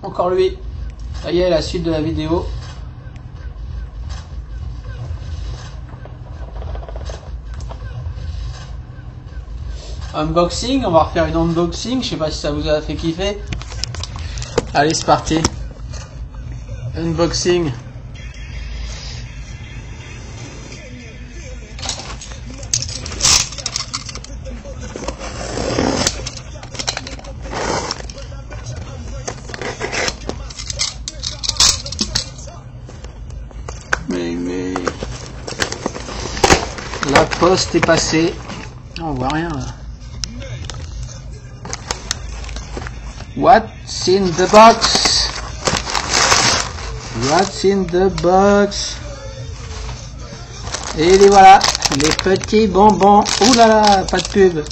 Encore lui. Ça y est, la suite de la vidéo. Unboxing, on va refaire une unboxing. Je sais pas si ça vous a fait kiffer. Allez, c'est parti. Unboxing. Mais la poste est passée. On voit rien là. What's in the box? What's in the box? Et les voilà, les petits bonbons. Ouh là là, pas de pub.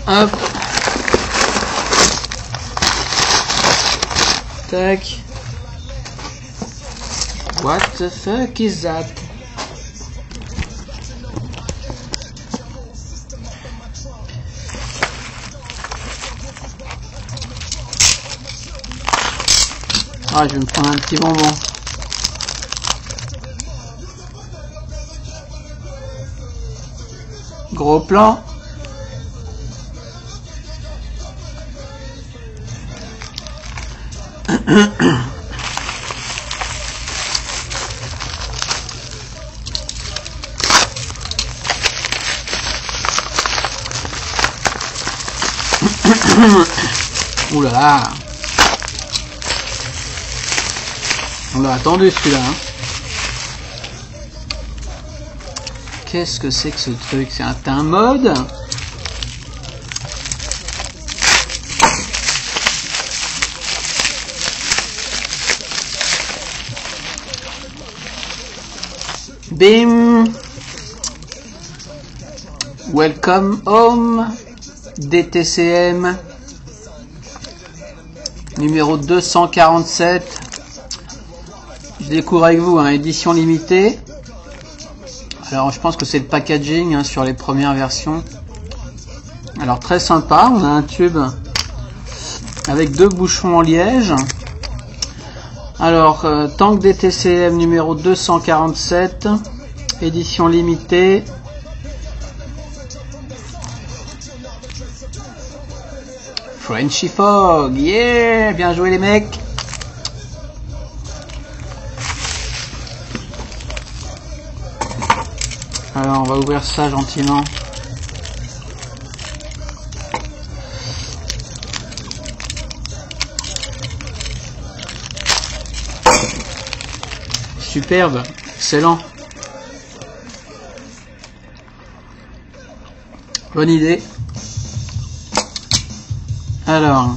Hop. Tac. What the fuck is that? Ah, je vais me prendre un petit bonbon. Gros plan. Ouh là là. On l'a attendu celui-là. Hein. Qu'est-ce que c'est que ce truc? C'est un mode? Bim! Welcome home DTCM numéro 247. Je découvre avec vous, hein, édition limitée. Alors je pense que c'est le packaging hein, sur les premières versions. Alors très sympa, on a un tube avec deux bouchons en liège. Alors Tank DTCM numéro 247, édition limitée. Frenchy Fog, yeah, bien joué les mecs. Alors on va ouvrir ça gentiment. Superbe, excellent. Bonne idée. Alors,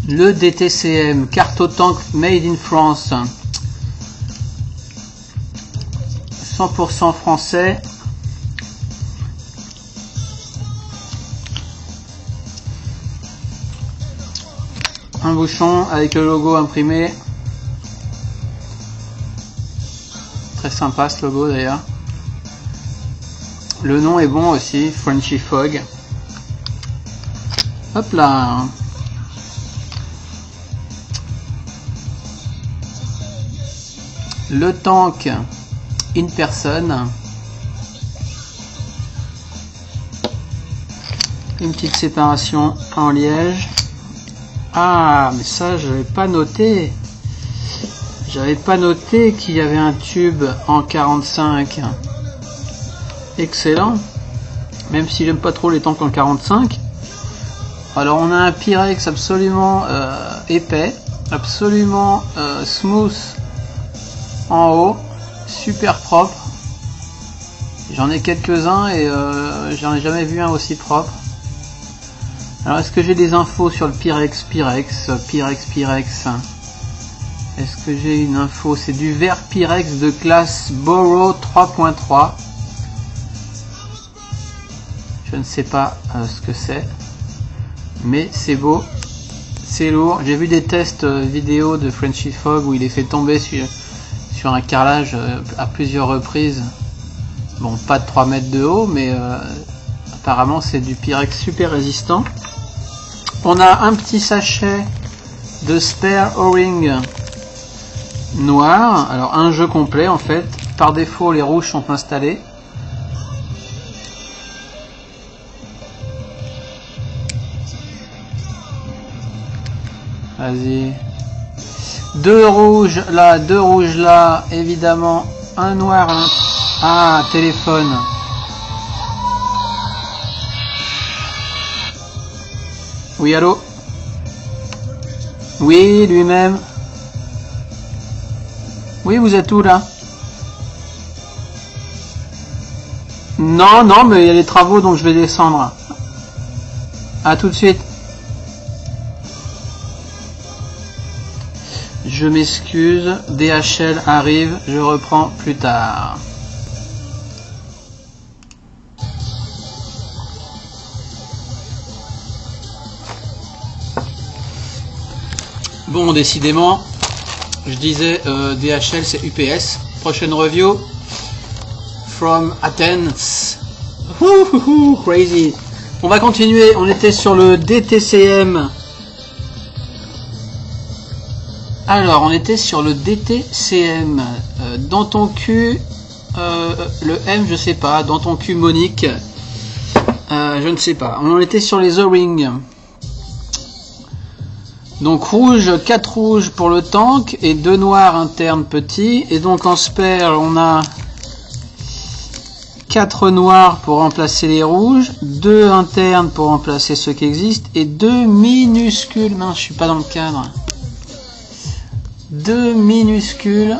le DTCM, carte au tank made in France. 100% français. Un bouchon avec le logo imprimé. Très sympa ce logo d'ailleurs. Le nom est bon aussi, Frenchy Fog. Hop là. Le tank in person. Une petite séparation en liège. Ah, mais ça, j'avais pas noté. J'avais pas noté qu'il y avait un tube en 45. Excellent. Même si j'aime pas trop les tanks en 45. Alors, on a un Pyrex absolument épais, absolument smooth. en haut, super propre. J'en ai quelques-uns et j'en ai jamais vu un aussi propre. Alors est-ce que j'ai des infos sur le Pyrex? Est-ce que j'ai une info? C'est du verre Pyrex de classe Boro 3.3. Je ne sais pas ce que c'est, mais c'est beau, c'est lourd. J'ai vu des tests vidéo de Frenchy Fog où il est fait tomber sur un carrelage à plusieurs reprises. Bon, pas de 3 mètres de haut, mais apparemment c'est du Pyrex super résistant. On a un petit sachet de spare O-ring noir. Alors un jeu complet en fait. Par défaut les rouges sont installés. Vas-y. 2 rouges là, 2 rouges là, évidemment. Un noir, un... Ah, téléphone. Oui, allô? Oui, lui-même. Oui, vous êtes où là? Non, non, mais il y a des travaux donc je vais descendre. À tout de suite. Je m'excuse, DHL arrive, je reprends plus tard. Bon, décidément, je disais DHL c'est UPS. Prochaine review from Athens. Crazy. On va continuer. On était sur le DTCM. Alors, on était sur le DTCM. Dans ton cul, le M, je sais pas. Dans ton cul, Monique, je ne sais pas. On était sur les O-rings. Donc rouge, 4 rouges pour le tank et 2 noirs internes petits. Et donc en spare, on a 4 noirs pour remplacer les rouges, 2 internes pour remplacer ceux qui existent et 2 minuscules. Mince, je suis pas dans le cadre. 2 minuscules.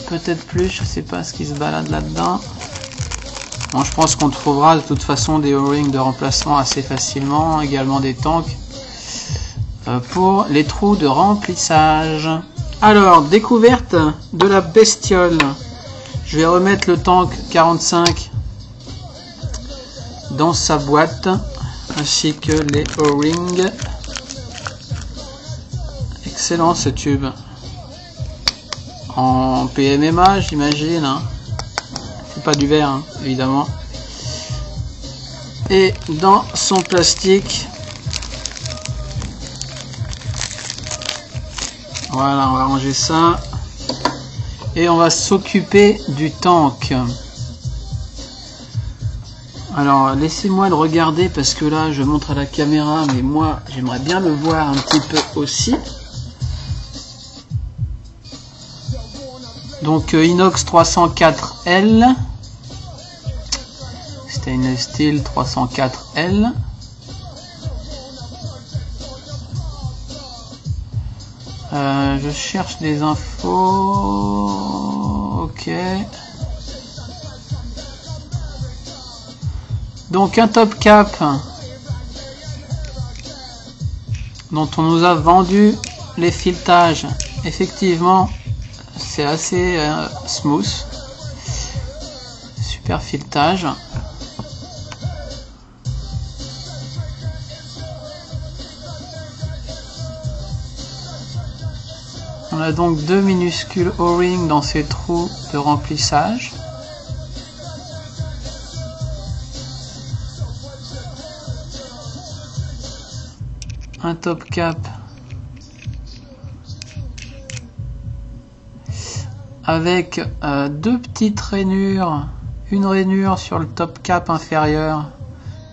Peut-être plus, je sais pas ce qui se balade là-dedans. Bon, je pense qu'on trouvera de toute façon des O-rings de remplacement assez facilement, également des tanks. Pour les trous de remplissage. Alors, découverte de la bestiole. Je vais remettre le tank 45 dans sa boîte, ainsi que les O-rings. Excellent ce tube. En PMMA, j'imagine. Hein. C'est pas du verre, hein, évidemment. Et dans son plastique. Voilà, on va ranger ça. Et on va s'occuper du tank. Alors, laissez-moi le regarder parce que là, je montre à la caméra, mais moi, j'aimerais bien le voir un petit peu aussi. Donc, inox 304L. Stainless steel 304L. Je cherche des infos. Ok. Donc un top cap dont on nous a vendu les filetages. Effectivement, c'est assez smooth. Super filetage. On a donc 2 minuscules O-rings dans ces trous de remplissage. Un top cap avec 2 petites rainures, une rainure sur le top cap inférieur,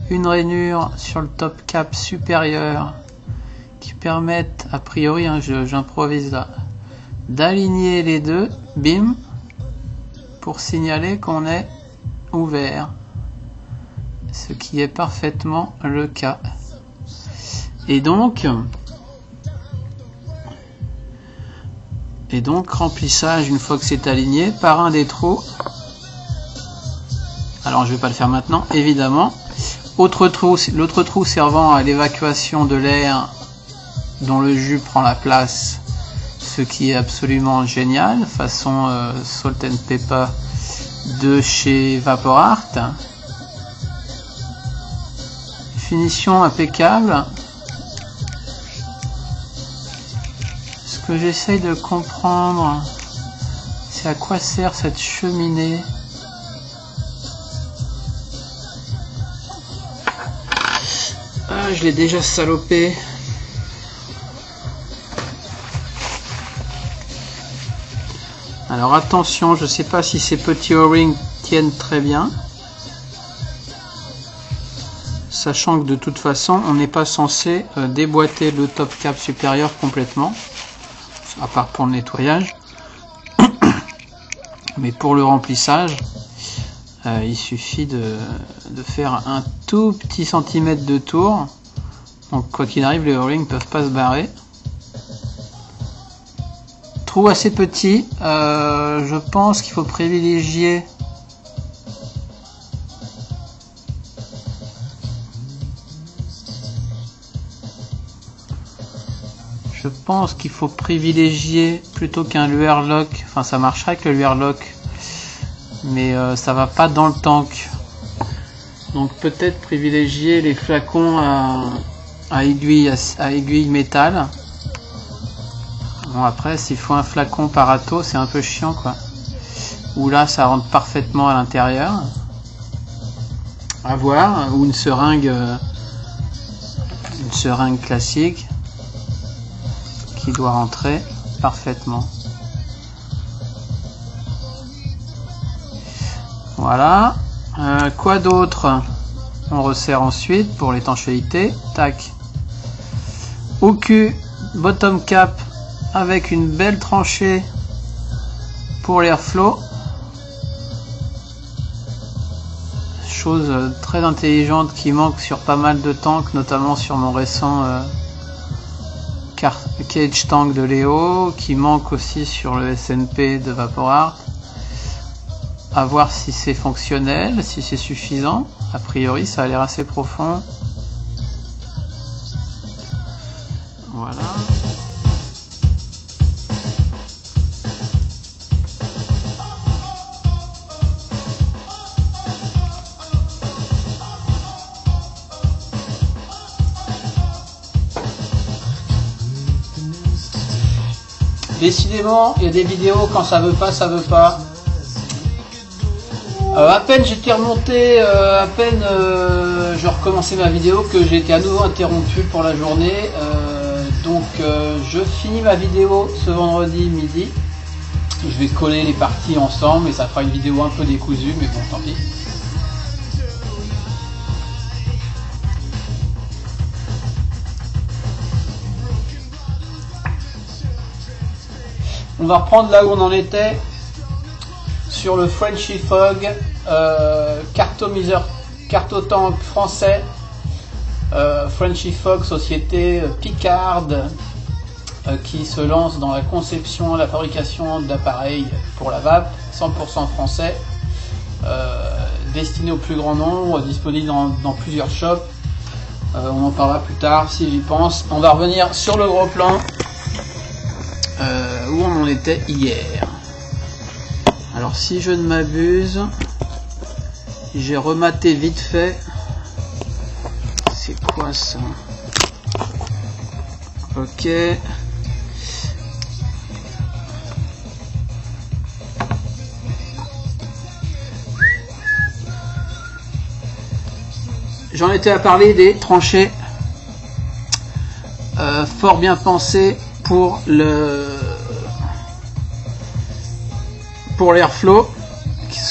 une rainure sur le top cap supérieur, qui permettent, a priori, hein, j'improvise là, d'aligner les deux, bim, pour signaler qu'on est ouvert, ce qui est parfaitement le cas. Et donc, Et donc remplissage une fois que c'est aligné par un des trous. Alors je vais pas le faire maintenant évidemment. Autre trou, l'autre trou servant à l'évacuation de l'air dont le jus prend la place, ce qui est absolument génial, façon Salt and Pepper de chez Vapor Art. Finition impeccable. Ce que j'essaye de comprendre, c'est à quoi sert cette cheminée. Ah, je l'ai déjà salopé. Alors attention, je ne sais pas si ces petits O-rings tiennent très bien. Sachant que de toute façon, on n'est pas censé déboîter le top cap supérieur complètement. À part pour le nettoyage. Mais pour le remplissage, il suffit de faire un tout petit centimètre de tour. Donc quoi qu'il arrive, les O-rings ne peuvent pas se barrer. Trou assez petit, je pense qu'il faut privilégier plutôt qu'un luer lock, enfin ça marcherait avec le luer lock, mais ça va pas dans le tank. Donc peut-être privilégier les flacons à aiguille métal. Bon après s'il faut un flacon Parato c'est un peu chiant quoi. Ou là ça rentre parfaitement à l'intérieur. À voir, ou une seringue classique qui doit rentrer parfaitement. Voilà. Quoi d'autre? On resserre ensuite pour l'étanchéité. Tac. Au cul, bottom cap avec une belle tranchée pour l'airflow. Chose très intelligente qui manque sur pas mal de tanks, notamment sur mon récent Cage Tank de Léo, qui manque aussi sur le SNP de Vapor Art. À voir si c'est fonctionnel, si c'est suffisant. A priori ça a l'air assez profond. Voilà. Décidément, il y a des vidéos quand ça veut pas, ça veut pas. À peine j'étais remonté, à peine je recommençais ma vidéo que j'ai été à nouveau interrompu pour la journée. Donc je finis ma vidéo ce vendredi midi. Je vais coller les parties ensemble et ça fera une vidéo un peu décousue, mais bon, tant pis. On va reprendre là où on en était sur le Frenchy Fog, cartotank français, Frenchy Fog, société Picard, qui se lance dans la conception et la fabrication d'appareils pour la vape, 100% français, destiné au plus grand nombre, disponible dans plusieurs shops. On en parlera plus tard si j'y pense. On va revenir sur le gros plan. Où on en était hier. Alors si je ne m'abuse, j'ai rematé vite fait. C'est quoi ça? Ok. J'en étais à parler des tranchées fort bien pensées pour l'airflow,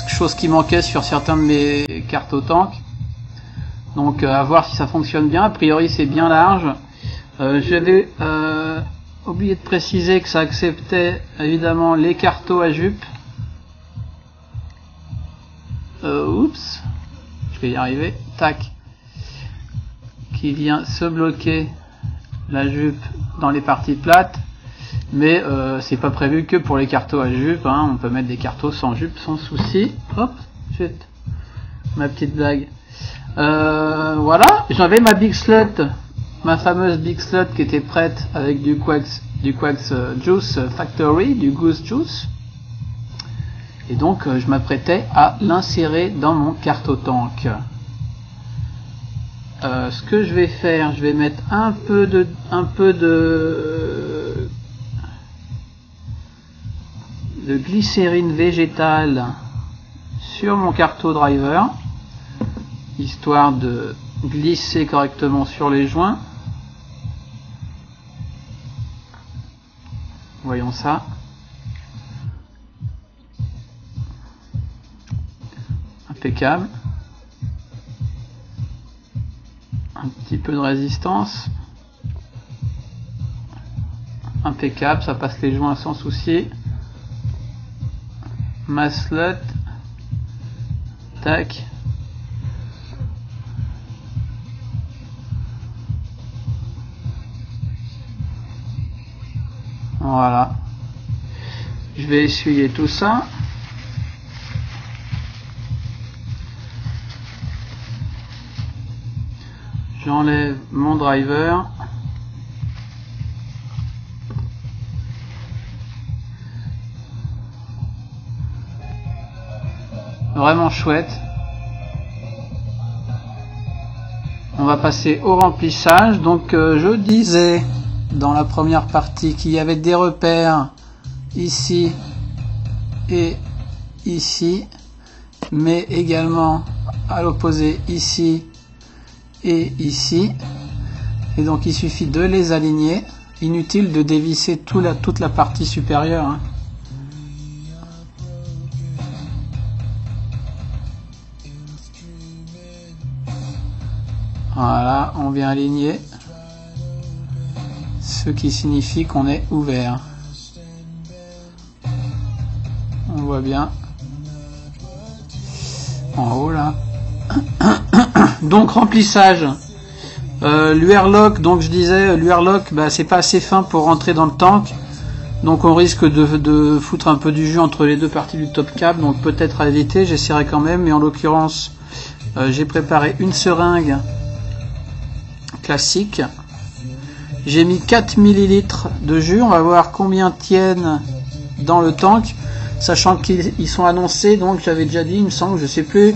chose qui manquait sur certains de mes cartotanks. Donc à voir si ça fonctionne bien. A priori c'est bien large. J'avais oublié de préciser que ça acceptait évidemment les cartos à jupe. Oups, je vais y arriver. Tac. Qui vient se bloquer la jupe dans les parties plates. Mais c'est pas prévu que pour les cartos à jupe, hein. On peut mettre des cartos sans jupe sans souci. Hop, chut, ma petite blague. Voilà, j'avais ma Big Slut, ma fameuse Big Slut qui était prête avec du Quacks Juice Factory, du Goose Juice. Et donc je m'apprêtais à l'insérer dans mon cartotank. Ce que je vais faire, je vais mettre un peu de glycérine végétale sur mon carto driver, histoire de glisser correctement sur les joints. Voyons ça. Impeccable. Un petit peu de résistance. Impeccable, ça passe les joints sans souci. Ma slut. Tac. Voilà. Je vais essuyer tout ça. J'enlève mon driver. Vraiment chouette. On va passer au remplissage. Donc je disais dans la première partie qu'il y avait des repères ici et ici, mais également à l'opposé ici et ici, et donc il suffit de les aligner. Inutile de dévisser toute la partie supérieure, hein. Voilà, on vient aligner, ce qui signifie qu'on est ouvert. On voit bien en haut là. Donc remplissage, l'Airlock, donc je disais l'Airlock, bah, c'est pas assez fin pour rentrer dans le tank, donc on risque de foutre un peu du jus entre les deux parties du top cap, donc peut-être à éviter. J'essaierai quand même, mais en l'occurrence j'ai préparé une seringue classique. J'ai mis 4 ml de jus, on va voir combien tiennent dans le tank, sachant qu'ils sont annoncés, donc j'avais déjà dit, il me semble, je sais plus,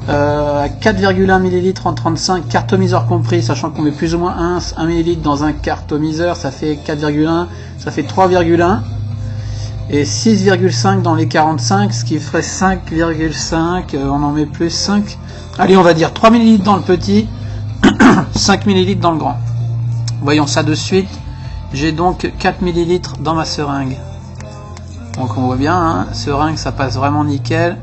à 4,1 ml en 35, cartomiseur compris, sachant qu'on met plus ou moins 1 ml dans un cartomiseur, ça fait 4,1, ça fait 3,1, et 6,5 dans les 45, ce qui ferait 5,5, on en met plus 5, allez on va dire 3 ml dans le petit, 5 ml dans le grand. Voyons ça de suite. J'ai donc 4 ml dans ma seringue. Donc on voit bien, hein, seringue ça passe vraiment nickel.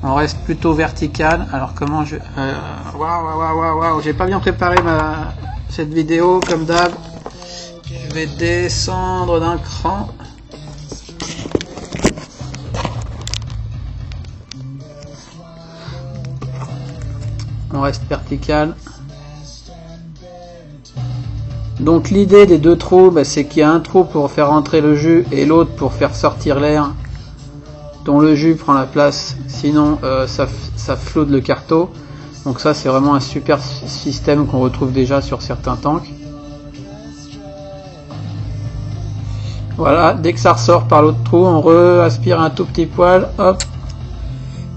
On reste plutôt vertical. Alors comment je... Waouh, j'ai pas bien préparé cette vidéo comme d'hab. Je vais descendre d'un cran. On reste vertical. Donc l'idée des deux trous, bah, c'est qu'il y a un trou pour faire rentrer le jus et l'autre pour faire sortir l'air dont le jus prend la place, sinon ça flotte le carto. Donc ça c'est vraiment un super système qu'on retrouve déjà sur certains tanks. Voilà, dès que ça ressort par l'autre trou, on re-aspire un tout petit poil, hop,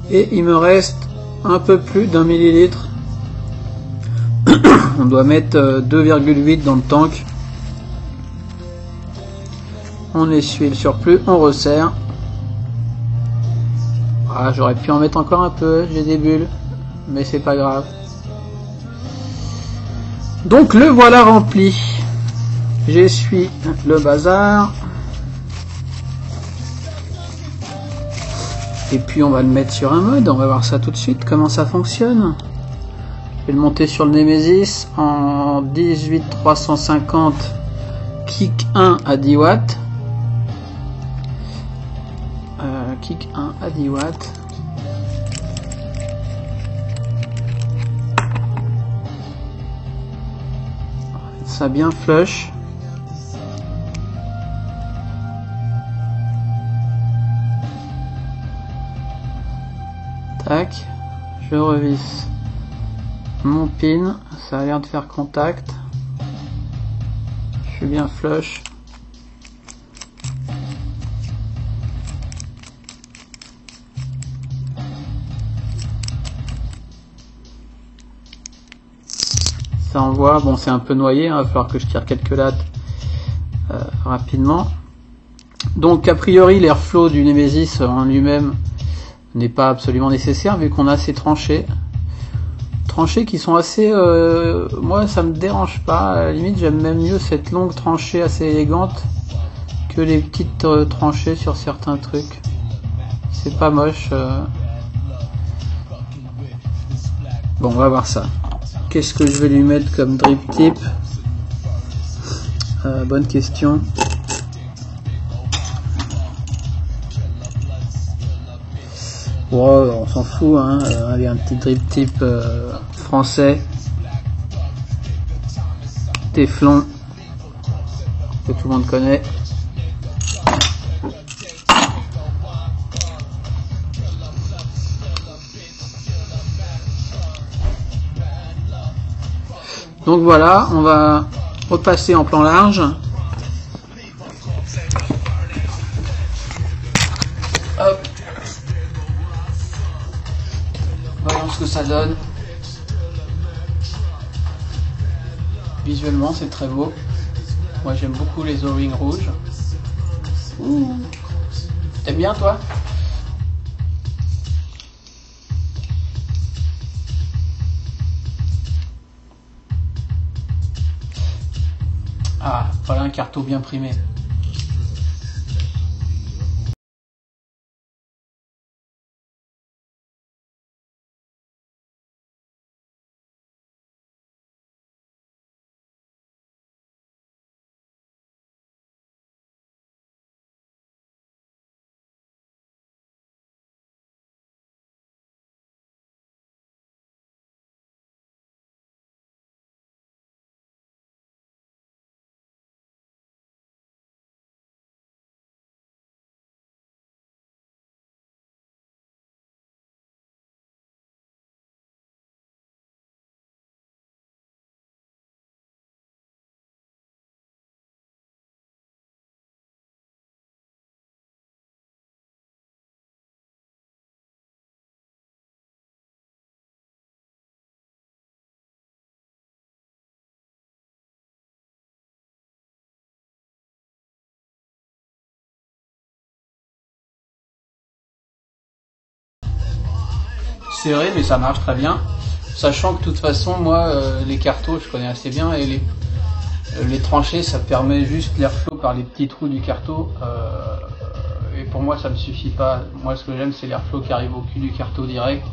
et il me reste un peu plus d'1 millilitre. On doit mettre 2,8 dans le tank. On essuie le surplus, on resserre. Ah, j'aurais pu en mettre encore un peu, j'ai des bulles, mais c'est pas grave. Donc le voilà rempli. J'essuie le bazar. Et puis on va le mettre sur un mode, on va voir ça tout de suite, comment ça fonctionne. Je vais le monter sur le Nemesis en 18350 kick 1 à 10 watts. Kick 1 à 10 watts. Ça bien flush. Tac, je revisse mon pin, ça a l'air de faire contact. Je suis bien flush. Ça envoie, bon c'est un peu noyé, hein, il va falloir que je tire quelques lattes rapidement. Donc a priori l'airflow du Nemesis en lui-même n'est pas absolument nécessaire vu qu'on a ces tranchées qui sont assez moi ça me dérange pas, à la limite j'aime même mieux cette longue tranchée assez élégante que les petites tranchées sur certains trucs. C'est pas moche. Bon, on va voir ça. Qu'est-ce que je vais lui mettre comme drip tip? Bonne question. Bon, on s'en fout, hein. Allez, un petit drip tip français. Téflon, que tout le monde connaît. Donc voilà, on va repasser en plan large. Hop. Voyons ce que ça donne. Visuellement, c'est très beau. Moi, j'aime beaucoup les O-rings rouges. Ouh. T'aimes bien, toi? Ah, voilà un carto bien primé. Serré, mais ça marche très bien. Sachant que de toute façon, moi, les cartos, je connais assez bien, et les tranchées, ça permet juste l'airflow par les petits trous du carto. Et pour moi, ça me suffit pas. Moi, ce que j'aime, c'est l'airflow qui arrive au cul du carto direct.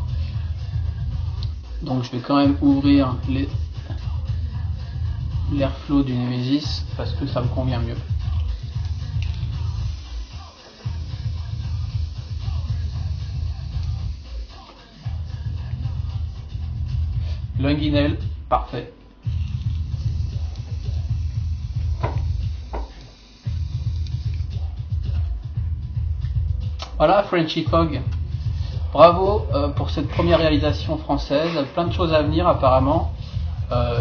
Donc, je vais quand même ouvrir l'airflow du Nemesis parce que ça me convient mieux. Lunginel, parfait. Voilà, Frenchy Fog. Bravo pour cette première réalisation française. Plein de choses à venir apparemment.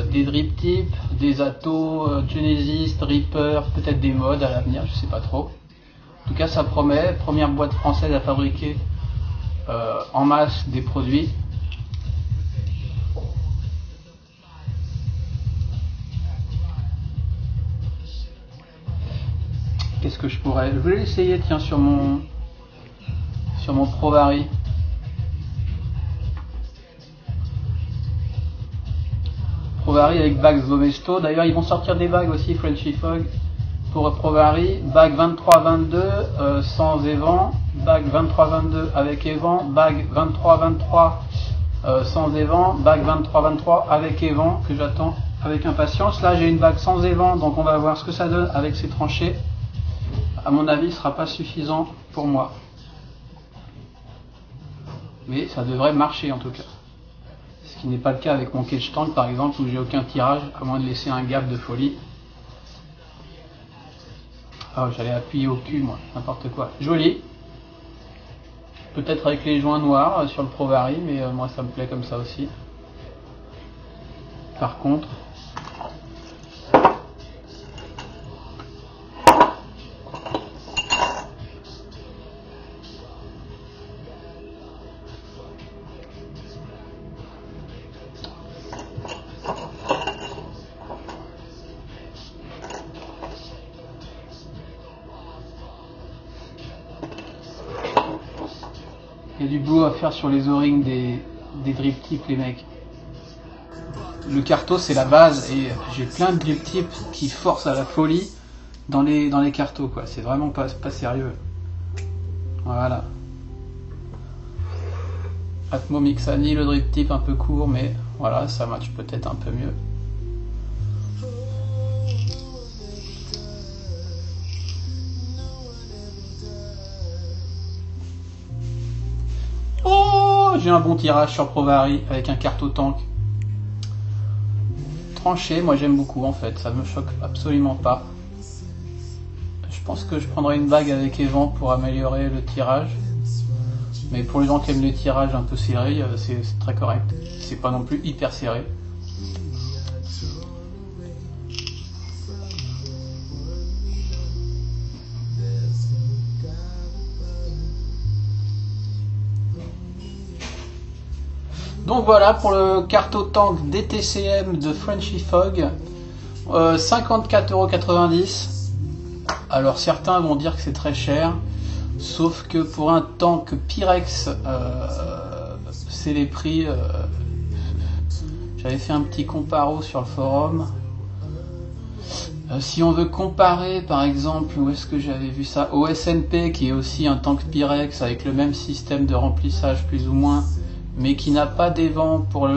Des drip tips, des Atto, Genesis, Reaper, peut-être des mods à l'avenir, je sais pas trop. En tout cas, ça promet. Première boîte française à fabriquer en masse des produits. Qu'est-ce que je pourrais... Je vais l'essayer, tiens, sur mon Provari. Provari avec bagues Zomesto. D'ailleurs, ils vont sortir des bagues aussi, Frenchy Fog, pour Provari. Bague 23-22 sans évent. Bague 23-22 avec évent. Bague 23-23 sans évent. Bague 23-23 avec évent, que j'attends avec impatience. Là, j'ai une bague sans évent, donc on va voir ce que ça donne avec ces tranchées. À mon avis, ce ne sera pas suffisant pour moi. Mais ça devrait marcher en tout cas. Ce qui n'est pas le cas avec mon Cage Tank par exemple, où j'ai aucun tirage, à moins de laisser un gap de folie. Oh, j'allais appuyer au cul moi, n'importe quoi. Joli. peut-être avec les joints noirs sur le Pro-Vari, mais moi ça me plaît comme ça aussi. Par contre, il y a du boulot à faire sur les O-rings des drip tips, les mecs. Le carto c'est la base et j'ai plein de drip tips qui forcent à la folie dans les cartos, quoi. C'est vraiment pas sérieux. Voilà. Atmo Mixani, le drip tip un peu court, mais voilà, ça match peut-être un peu mieux. Oh, j'ai un bon tirage sur Pro-Vari avec un carto tank. Tranché, moi j'aime beaucoup en fait, ça me choque absolument pas. Je pense que je prendrai une bague avec Evan pour améliorer le tirage. Mais pour les gens qui aiment les tirages un peu serrés, c'est très correct. C'est pas non plus hyper serré. Donc voilà pour le carto tank DTCM de Frenchy Fog, 54,90 €. Alors certains vont dire que c'est très cher, sauf que pour un tank Pyrex, c'est les prix. J'avais fait un petit comparo sur le forum. Si on veut comparer par exemple, où est-ce que j'avais vu ça, au SNP qui est aussi un tank Pyrex avec le même système de remplissage plus ou moins, mais qui n'a pas d'évent pour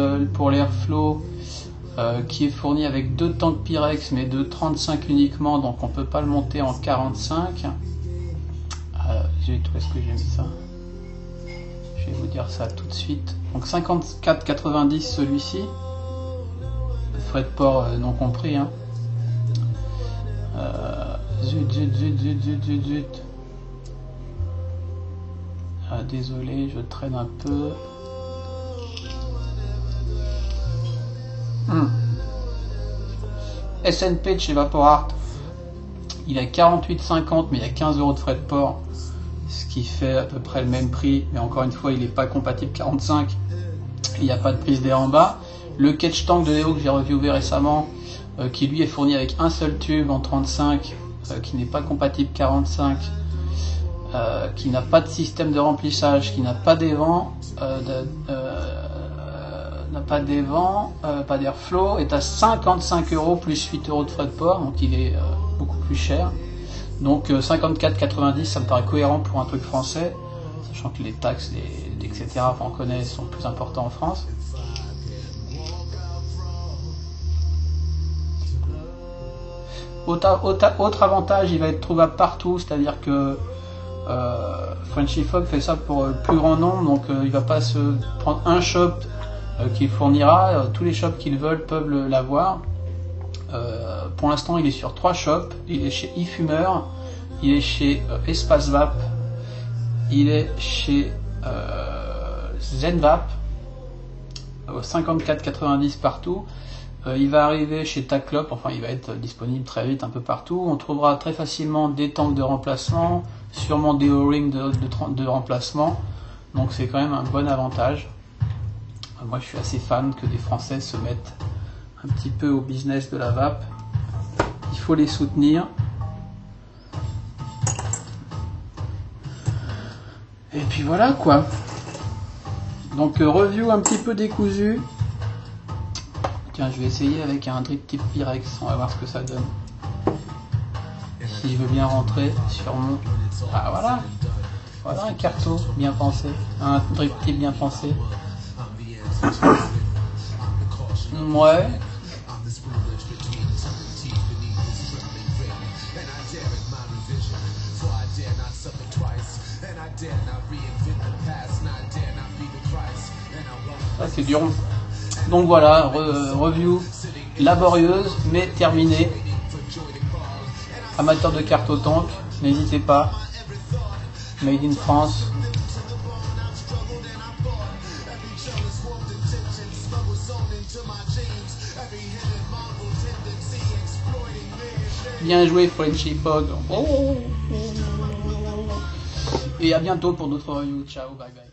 l'airflow, qui est fourni avec 2 tanks Pyrex mais de 35 uniquement, donc on peut pas le monter en 45. Où est-ce que j'ai mis ça? Je vais vous dire ça tout de suite. Donc 54,90 celui-ci, frais de port non compris, hein. Zut. Désolé, je traîne un peu. SNP de chez Vaporart, il a 48,50 mais il y a 15 € de frais de port, ce qui fait à peu près le même prix, mais encore une fois il n'est pas compatible 45 et il n'y a pas de prise d'air en bas. Le catch tank de Léo que j'ai reviewé récemment, qui lui est fourni avec un seul tube en 35, qui n'est pas compatible 45, qui n'a pas de système de remplissage, qui n'a pas d'évent, pas d'airflow, est à 55 € plus 8 € de frais de port, donc il est beaucoup plus cher. Donc 54,90 ça me paraît cohérent pour un truc français, sachant que les taxes, etc. on connaît, sont plus importants en France. Autre avantage, il va être trouvable partout, c'est-à-dire que Frenchy Fog fait ça pour le plus grand nombre, donc il va pas se prendre un shop qu'il fournira, tous les shops qu'ils veulent peuvent l'avoir. Pour l'instant il est sur 3 shops, il est chez eFumer, il est chez Espace Vap, il est chez Zenvap, 54,90 partout. Il va arriver chez Taclop, enfin il va être disponible très vite un peu partout. On trouvera très facilement des tanks de remplacement, sûrement des O-rings de remplacement, donc c'est quand même un bon avantage. Moi je suis assez fan que des Français se mettent un petit peu au business de la vape, il faut les soutenir. Et puis voilà quoi. Donc review un petit peu décousu. Tiens, je vais essayer avec un drip tip Pyrex, on va voir ce que ça donne. Si je veux bien rentrer sur mon... Ah voilà. Voilà un carto bien pensé, un drip tip bien pensé. Ouais. Ça c'est dur. Donc voilà, review laborieuse mais terminée. Amateur de cartes au tank, n'hésitez pas. Made in France. Bien joué Frenchy Pog. Et à bientôt pour d'autres reviews. Ciao, bye bye.